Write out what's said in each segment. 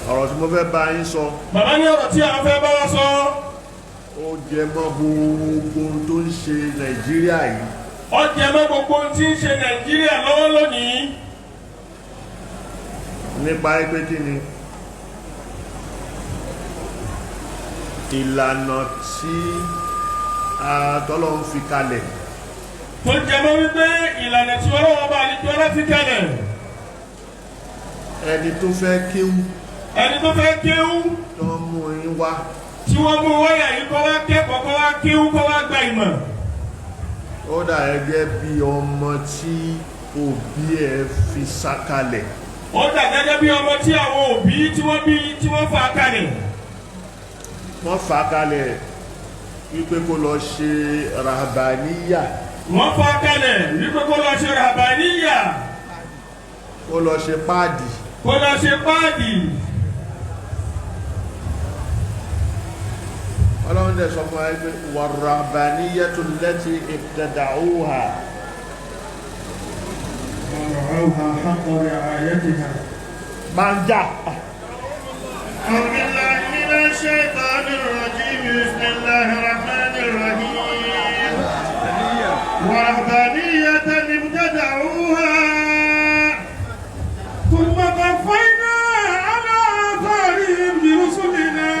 ọ̀rọ̀ tí mo fẹ́ bá yín sọ. bàbá ní ọ̀rọ̀ tí a fẹ́ bá wa sọ. ó jẹ mọ́ gbogbo tó ń ṣe Nàìjíríà yìí. ó jẹ mọ́ gbogbo tí ń ṣe Nàìjíríà lọ́wọ́ lónìí. nípa pé kí ni ìlànà tí Ọlọ́run fi kalẹ̀. tó jẹ mọ́ wípé ìlànà tí Ọlọ́run bá àlejò ọlá fi kalẹ̀. ẹni tó fẹ́ kéwú. ẹni tó fẹ́ kéwú. tó ń mú yín wá. tí wọ́n mú wáyà yìí kọ́ wá kẹ́kọ̀ọ́ kọ́ wá kéwú kọ́ wá gba ìmọ̀. ó dà gẹ́gẹ́ bí ọmọ tí òbí ẹ̀ fi sá kalẹ̀. ó dà gẹ́gẹ́ bí ọmọ tí àwọn òbí tí wọ́n fà kalẹ̀. wọ́n fà kalẹ̀ wípé kó lọ ṣe rahabaniya. wọ́n fà kalẹ̀ wípé kó lọ ṣe rahabaniya. kó lọ ṣe páàdì. kó lọ ṣe páàdì. Ọlọ́run dẹ̀ sọ fún ẹ pé wàràbàníyàtò lẹ́tì ibtada'uha. Manja. أعوذ بالله من الشيطان الرجيم بسم الله الرحمن الرحيم ورهبانية ابتدعوها ثم قفينا على آثارهم برسلنا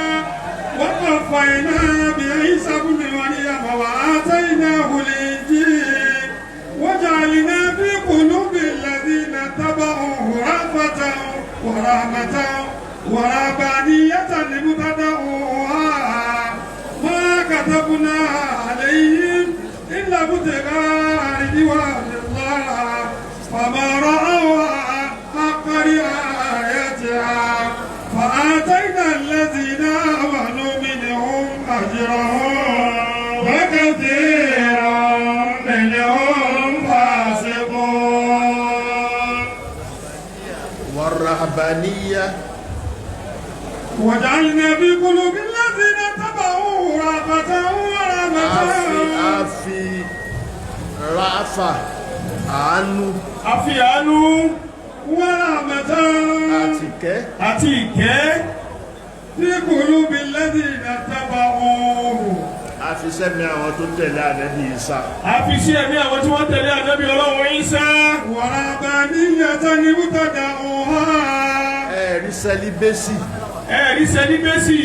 وقفينا بعيسى ابن مريم وآتيناه الإنجيل وجعلنا في قلوب الذين اتبعوه رأفة ورحمة ورهبانية ابتدعوها ما كتبنا عليهم إلا ابتغاء رضوان الله فما رأوها حق رعايتها فآتينا الذين آمنوا منهم أجرهم وكثير منهم فاسقون. والرهبانية وجعلنا في قلوب الذين اتبعوه رأفة ورحمة. àfi ráfà àánú. àfi àánú. ورحمة. àti ìkẹ́. في قلوب الذين اتبعوه. àfi sẹ́mi àwọn tó tẹ̀lé ànábì Ìsá. àfi sí ẹ̀mí àwọn tí wọ́n tẹ̀lé ànábì Ọlọ́run Ìsá. ورهبانية ابتدعوها. ẹ̀rí sẹ́líbẹ́sì. ẹ̀rí sẹ́líbẹ́sì.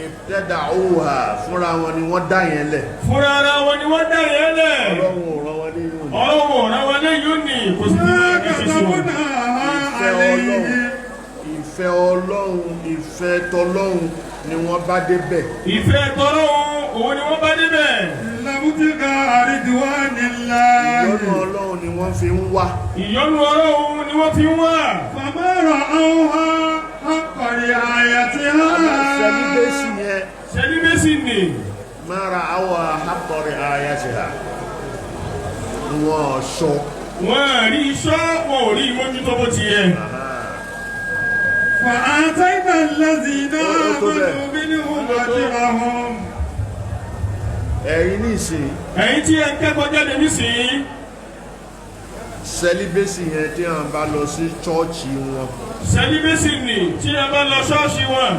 ibtada'uha fúnra wọn ni wọ́n dá yẹn lẹ̀. fúnra ara wọn ni wọ́n dá yẹn lẹ̀. Ọlọ́run ò rán wọn ní yóò ní. Ọlọ́run ò rán wọn ní yóò ní. kò sí ní ìfẹ́ Ọlọ́run ìfẹ́ tọlọ́run ni wọ́n bá débẹ̀. ìfẹ́ tọlọ́run òun ni wọ́n bá débẹ̀. ìlàbùtìkà àrídìwánilá. ìyọ́nú Ọlọ́run ni wọ́n fi ń wá. ìyọ́nú Ọlọ́run ni wọ́n fi ń wá. fàmọ́rọ̀ àwòhá akọ̀rì àyàtì ha. sẹ́líbẹ́sì yẹn. sẹ́líbẹ́sì ni. mara awa akọ̀rì àyàtì ha. wọ́n sọ. wọ́n rí iṣọ́ wọn ò rí mójútó bó ti yẹ. فآتينا الذين آمنوا منهم أجرهم. ẹ̀yin nísìn. ẹ̀yin tí ẹ ń kẹ́kọ̀ọ́ jáde nísìn. sẹ́líbẹ́sì yẹn tí wọ́n bá lọ sí chọ́ọ̀chì wọn. sẹ́líbẹ́sì ni tí ẹ bá lọ ṣọ́ọ̀ṣì wọn.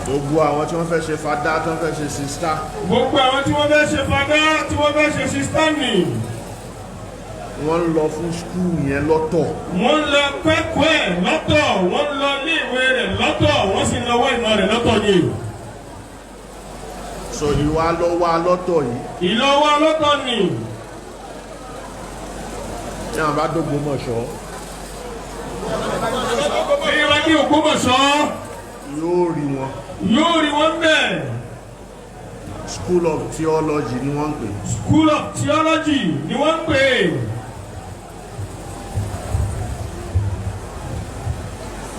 gbogbo àwọn tí wọ́n fẹ́ ṣe fadá tí wọ́n fẹ́ ṣe sista. gbogbo àwọn tí wọ́n fẹ́ ṣe fadá tí wọ́n fẹ́ ṣe sista ni. wọ́n ń lọ fún skul yẹn lọ́tọ̀. wọ́n ń lọ kẹ́kọ̀ọ́ ẹ̀ lọ́tọ̀ wọ́n ń lọ ilé ìwé rẹ̀ lọ́tọ̀ wọ́n sì ń lọ wọ́ ìmọ̀ rẹ̀ lọ́tọ̀ ni. so ìwà lọ́wọ́ lọ́tọ̀ yìí. ìlọ́wọ́ lọ́tọ̀ ni. tí àwọn bá d'Ògbómọ̀ṣọ́. bí wọ́n ní Ògbómọ̀ṣọ́. yóò rí wọn. yóò rí wọn bẹ́ẹ̀. School of Theology ni wọ́n ń pè. School of Theology ni wọ́n ń pè.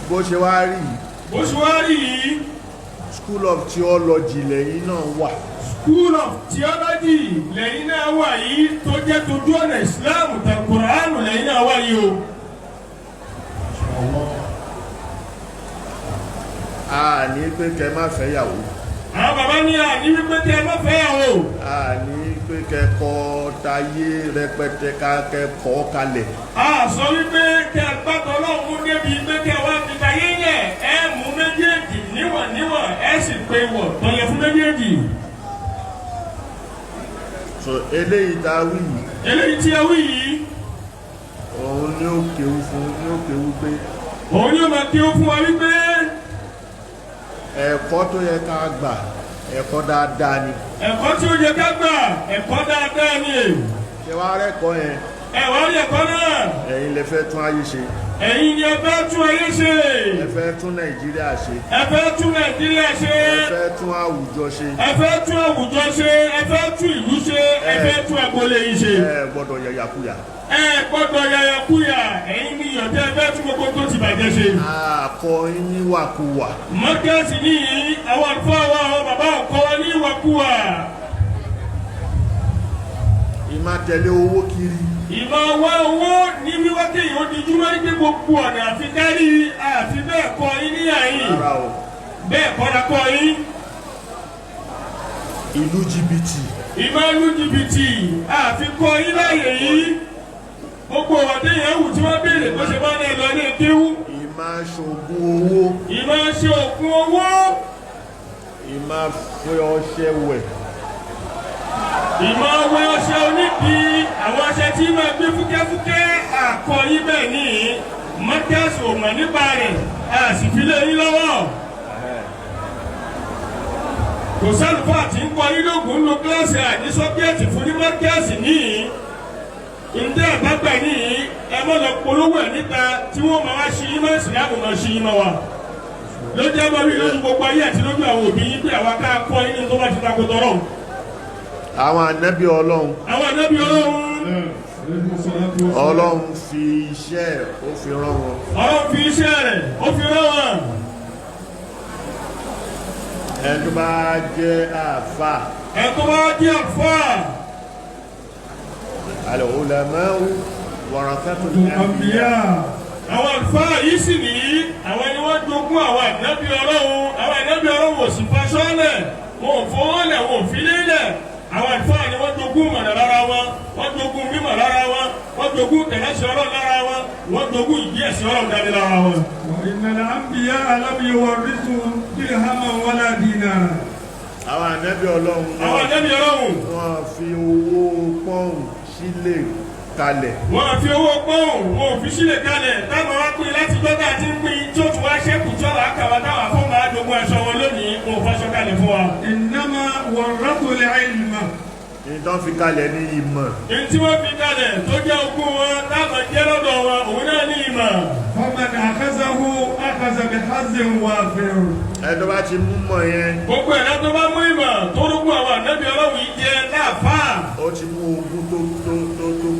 bó ṣe wá rí yìí. bó ṣe wá rí yìí. School of Theology lẹ́yìn náà wà. School of Theology lẹ́yìn náà wà yìí tó jẹ́ tójú ọ̀nà Islam tàbí Kùránù lẹ́yìn náà wà yìí o. a ní pé kẹ́ má fẹ́ yàwó. àwọn bàbá ní àní wípé kẹ́ má fẹ́ yàwó. a ní pé wípé kẹ́kọ̀ọ́ tayé rẹpẹtẹ kẹ́kọ̀ọ́ kalẹ̀. A sọ wípé kẹ́ gbàtọ́ lọ́hùn débi pé kẹ́ wá fi tayé yẹ ẹ mú méjèèjì níwọ̀n ẹ sì pé wọ̀ tọ́yẹ fún méjèèjì. So eléyìí tá a wí yìí. Eléyìí tí a wí yìí. Òun ni ó kéwú fún ní ó kéwú pé. Òun ni ó máa kéwú fún wa wípé. Ẹ̀kọ́ tó yẹ ká gbà ẹ̀kọ́ dáadáa ni. Ẹ̀kọ́ tí ó yẹ ká gbà ẹ̀kọ́ dáadáa ni. Ṣé wàá rẹ́kọ̀ọ́ yẹn? Ẹ wá rí ẹ̀kọ́ náà. Ẹ̀yin lè fẹ́ tún ayé ṣe. Ẹ̀yin ni ẹ fẹ́ tún ayé ṣe. Ẹ fẹ́ tún Nàìjíríà ṣe. Ẹ fẹ́ tún Nàìjíríà ṣe. Ẹ fẹ́ tún àwùjọ ṣe. Ẹ fẹ́ tún àwùjọ ṣe. Ẹ fẹ́ tún ìlú ṣe. Ẹ fẹ́ tún agboolé yìí ṣe. Ẹ gbọ́dọ̀ yàyàkuyà. Ẹ gbọ́dọ̀ yàyàkuyà. Ẹ̀yin ni ìyọ̀tẹ́ ẹ fẹ́ tún gbogbo tó ti bàjẹ́ ṣe. Àkọ́ yín ní wàkuwà. Markaz ní àwọn àlùfáà wa àwọn bàbá ọkọ ní wàkuwà. Ìmá tẹ̀lé owó kiri. Ìmọ̀ wá owó ní wíwá kéèyàn ó di júmọ́ ní gbogbo ọ̀nà àfi kárí àfi bẹ́ẹ̀ kọ́ yín ní àyìn. Rárá o. Bẹ́ẹ̀ kọ́ra kọ́ yín. Ìlú jìbìtì. Ìmọ̀ ìlú jìbìtì àfi kọ́ yín láyè yìí. Gbogbo ọ̀dẹ yẹn wù tí wọ́n béèrè bó ṣe máa ń lọ ní kéwú. Ìmá ṣògùn owó. Ìmọ̀ ṣe ògùn owó. Ìmá fẹ́ ọṣẹ wẹ̀. Ìmọ̀ ọwọ́ ọṣẹ onídìí àwọn ọṣẹ tí máa gbé fúkẹ́fúkẹ́ àkọyí bẹ́ẹ̀ ní Markaz ò mọ̀ nípa rẹ̀ a sì fi lé yín lọ́wọ́. Kò sálùfà tí ń kọ yín lóògùn nínú kíláàsì àní sọ́kẹ́ẹ̀tì fún ní Markaz níyì. Ǹjẹ́ àbágbà níyì ẹ mọ̀ lọ polówó ẹ̀ níta tí wọ́n máa wá ṣí yín mọ́ ìsìlámù máa ṣí yín mọ́ wa. Ló jẹ́ mọ́ bí lójú gbogbo ayé àti lójú àwọn òbí yín pé àwa ká kọ́ yín ní tó bá ti takò tọrọ. Àwọn ànábì Ọlọ́run. Àwọn ànábì Ọlọ́run. Ọlọ́run fi iṣẹ́ ó fi rán wọn. Ọlọ́run fi iṣẹ́ rẹ̀ ó fi rán wọn. Ẹni tó bá jẹ́ àfà. Ẹni tó bá jẹ́ àfà. Al-ulama'u warathatul anbiya. Àwọn àlùfáà yìí sì nìyí àwọn ni wọ́n jogún àwọn ànábì Ọlọ́run. Àwọn ànábì Ọlọ́run ò sì faṣọ́lẹ̀ wọn ò fowólẹ̀ wọn ò fi lélẹ̀. Àwọn àlùfáà ni wọ́n jogún mọ̀nà lára wọn, wọ́n jogún mímọ̀ lára wọn, wọ́n jogún tẹ̀lẹ́sẹ̀ Ọlọ́run lára wọn, wọ́n jogún ìdí ẹ̀sìn Ọlọ́run dání lára wọn. Innal anbiya'a lam yuwarrithu dirhaman wala dinara. Àwọn ànábì Ọlọ́run. Àwọn ànábì Ọlọ́run. Wọ́n fi owó pọ́ùn sílẹ̀ kalẹ̀. Wọ́n fi owó pọ́ùn wọn ò fi sílẹ̀ kalẹ̀ táwọn wá pín láti gbọ́dọ̀ àti ń pín tí ó tún wá ṣẹ́kù tí ọ̀rọ̀ àkàwà táwọn fún máa jogún aṣọ wọn lónìí wọn ò fọṣọ kalẹ̀ fún wa. Innama warrathul ilma. Ìtàn fi kalẹ̀ ní ìmọ̀. Èyí tí wọ́n fi kalẹ̀ tó jẹ́ ogún wọn táwọn jẹ́ lọ́dọ̀ wọn òun náà ní ìmọ̀. Faman akhazahu akhadha bihazzin wafir. Ẹni bá ti mú mọ̀ yẹn. Gbogbo ẹ̀dá tó bá mú ìmọ̀ tó rúgbó àwọn ànábì Ọlọ́run yìí jẹ láàfáà. Ó ti mú ogún tó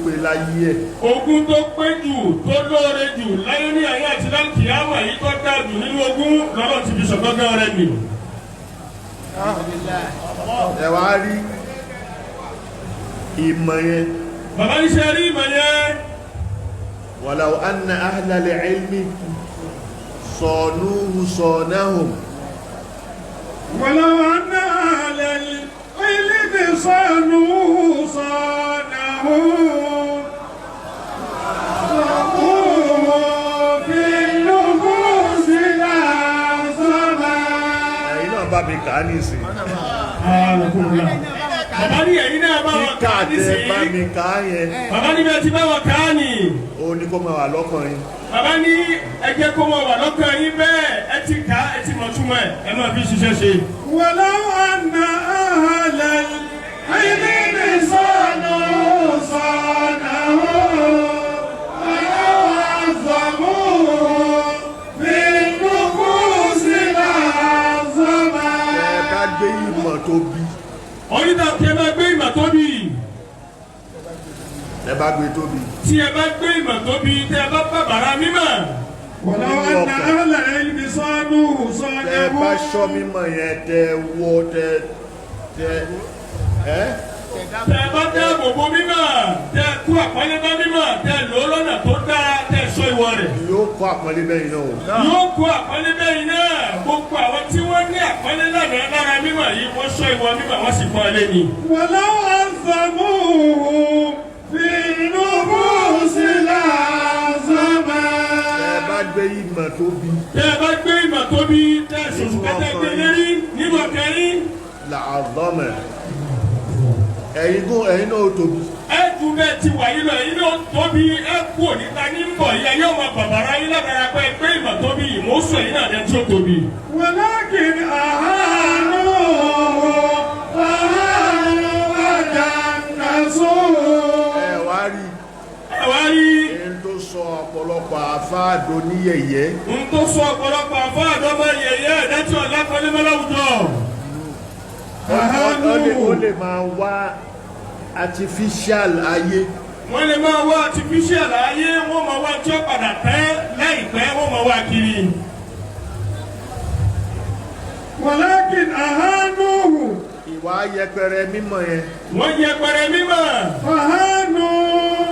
pé láyé ẹ̀. Ogún tó pé jù tó lóore jù láyé ní ayé àti láǹkìyámà yìí tó dáa jù nínú ogún lọ́dọ̀ ti fi ṣọ̀gbọ́n rẹ̀ nì. Ẹ wá rí ìmọ̀ yẹn. Bàbá ní ṣe rí ìmọ̀ yẹn. Walau anna ahlal ilmi صانوه صانهم. ولو أن أهل العلم صانوه صانه في النفوس العظمى. ẹ̀yin náà bá mi kà á nísìn. Bàbá ní ẹ̀yin náà bá wọn kà á nísìn. kíkà tẹ bá mi kà á yẹn. Bàbá ní bẹ́ẹ̀ ti bá wọn kà á nì. ó ní kó máa wà lọ́kàn yín. Bàbá ní ẹ jẹ́ kó máa wà lọ́kàn yín bẹ́ẹ̀ ẹ ti kà á ẹ ti mọ̀ túmọ̀ ẹ máa fi ṣiṣẹ́ ṣe. ولو أن أهل العلم صانوا صانه وعظموه في النفوس العظمى. ẹ bá gbé ìmọ̀ tóbi. Oníta tí ẹ bá gbé ìmọ̀ tóbi. ẹ bá gbé tóbi. Tí ẹ bá gbé ìmọ̀ tóbi tẹ ẹ bá bàbàrà mímọ̀. ولو أن أهل العلم صانوه صانه. tẹ bá ṣọ́ mímọ̀ yẹn tẹ wọ tẹ ẹ́. Tẹ bá dáàbò bo mímọ̀ tẹ kú àpọ́nlé bá mímọ̀ tẹ lò ó lọ́nà tó dáa tẹ sọ ìwọ rẹ̀. yóò kó àpọ́nlé bẹ́yìn náà o. yóò kó àpọ́nlé bẹ́yìn náà gbogbo àwọn tí wọ́n ní àpọ́nlé lánàá lára mímọ̀ yìí wọ́n sọ ìwọ mímọ̀ wọ́n sì pọ́n lé ni. ولو ألزموه في النفوس العظمى. ẹ bá gbé ìmọ̀ tóbi. tẹ́ ẹ bá gbé ìmọ̀ tóbi tẹ́ ẹ sọ̀tún kẹ́tẹ́ gbé lérí nínú ọ̀kẹ́rin. làzọ́mẹ̀ ẹ̀yin náà tóbi. ẹ ju bẹ́ẹ̀ ti wà yìí lọ ẹ̀yin náà tóbi ẹ kú òníta ní bọ̀ yìí ẹ yóò máa bàbàrà yín lágbára pé gbé ìmọ̀ tóbi ìmọ̀ọ́sọ̀ yìí náà lẹ́ni tí ó tóbi. ولكن أهانوه ودنسوه. ẹ wá rí. ẹ wá rí. ẹni tó sọ ọ̀pọ̀lọpọ̀ àfáàdó ní yẹ̀yẹ́. n tó sọ ọ̀pọ̀lọpọ̀ àfáàdó mọ yẹ̀yẹ́ ẹ̀dájọ́ ọ̀lákọ́lẹ́mọ́ láwùjọ. ó lè máa wá artificial ayé. wọ́n lè máa wá artificial ayé wọ́n máa wá tí ó padà tẹ́ láìpẹ́ wọ́n máa wá kiri. ولكن أهانوه. ìwà yẹpẹrẹ mímọ̀ yẹn. wọ́n yẹpẹrẹ mímọ̀. فهانوا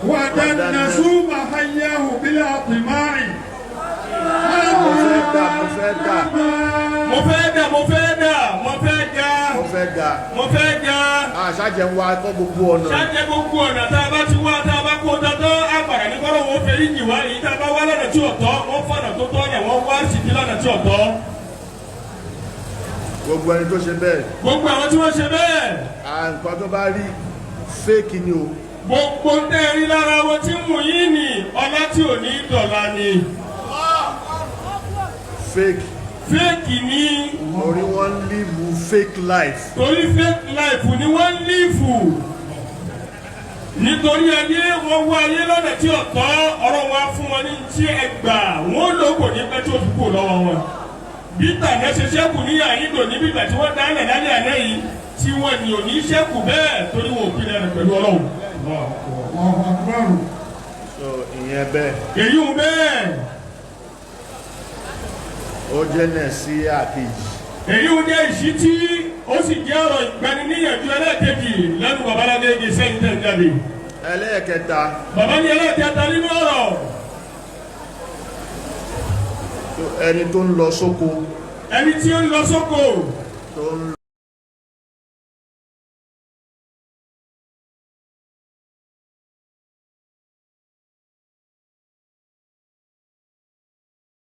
ودنسوا محياه بالأطماع. mo fẹ́ dà. mo fẹ́ dà. mo fẹ́ ga. mo fẹ́ ga. àṣàjẹ̀ ń wá kọ́ gbogbo ọ̀nà. ṣáàjẹ́ gbogbo ọ̀nà tá a bá ti wá tá a bá kó dandan àpàrà ní kọ́lọ́ wọn fẹ́ yíyí wá èyí tá a bá wá lọ́nà tí ò tọ́ wọ́n fọ̀nà tó tọ́ yẹn wọ́n wá síbi lọ́nà tí ò tọ́. gbogbo ẹni tó ṣe bẹ́ẹ̀. gbogbo àwọn tí wọ́n ṣe bẹ́ẹ̀. nǹkan tó bá rí fake ni o. gbogbo ń tẹ́ rí lára wọn tí mú yín ni ọlá tí ò ní dọ̀la ni. fake. fake ni. torí wọ́n ń live fake life. torí fake life ni wọ́n ń live. nítorí ayé wọn wá ayé lọ́nà tí ò tọ́ ọ̀rọ̀ wa fún wọn ní tí ẹ gbà wọ́n lóko ní pẹ́ tó fi kú lọ́wọ́ wọn. bíta ní ṣe ṣẹ́kù ní àyíndò níbi ìgbà tí wọ́n dáná lálẹ́ àná yìí tí wọ́n ní òní ṣẹ́kù bẹ́ẹ̀ torí wọn ò pinnu ẹ̀rẹ̀ pẹ̀lú ọlọ́run. so ìyẹn bẹ́ẹ̀. èyí ń bẹ́ẹ̀. ó jẹ́ nẹ̀ sí àkejì. èyí ń jẹ́ ìṣítí ó sì jẹ́ ọ̀rọ̀ ìgbaniníyànjú ẹlẹ́ẹ̀kejì lẹ́nu babalágége sẹ́yìn tẹ̀ ń jáde. ẹlẹ́ẹ̀kẹta. bàbá ní ẹlẹ́ẹ̀kẹta nínú ọ̀rọ̀. ẹni tó ń lọ sóko. ẹni tí ó ń lọ sóko. tó ń